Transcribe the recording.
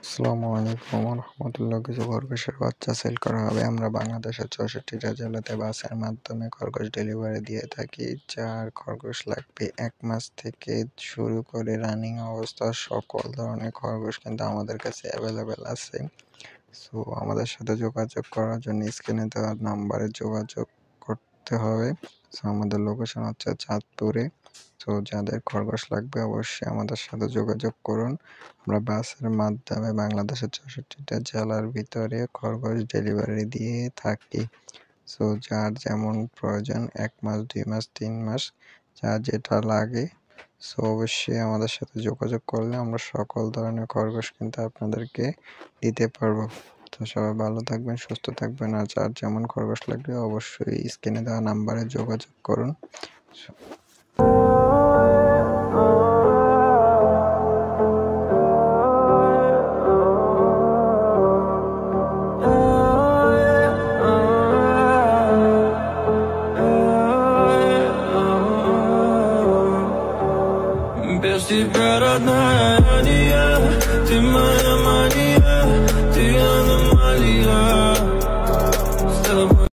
আসসালামু আলাইকুম রহমতুল্লাহ। কিছু খরগোশের বাচ্চা সেল করা হবে। আমরা বাংলাদেশের 64টা জেলাতে বাসের মাধ্যমে খরগোশ ডেলিভারি দিয়ে থাকি। যার খরগোশ লাগবে 1 মাস থেকে শুরু করে রানিং অবস্থার সকল ধরনের খরগোশ কিন্তু আমাদের কাছে অ্যাভেলেবেল আছে। সো আমাদের সাথে যোগাযোগ করার জন্য স্ক্রিনে দেওয়া নাম্বারে যোগাযোগ করতে হবে। সো আমাদের লোকেশন হচ্ছে চাঁদপুরে। তো যাদের খরগোশ লাগবে অবশ্যই আমাদের সাথে যোগাযোগ করুন। আমরা বাসের মাধ্যমে বাংলাদেশের 64টা জেলার ভিতরে খরগোশ ডেলিভারি দিয়ে থাকি। সো যার যেমন প্রয়োজন 1 মাস, 2 মাস, 3 মাস, যার যেটা লাগে সো অবশ্যই আমাদের সাথে যোগাযোগ করলে আমরা সকল ধরনের খরগোশ কিন্তু আপনাদেরকে দিতে পারবো। তো সবাই ভালো থাকবেন, সুস্থ থাকবেন। আর যার যেমন খরগোশ লাগবে অবশ্যই স্ক্রিনে দেওয়া নাম্বারে যোগাযোগ করুন। Без тебя, родная, не я, ты моя.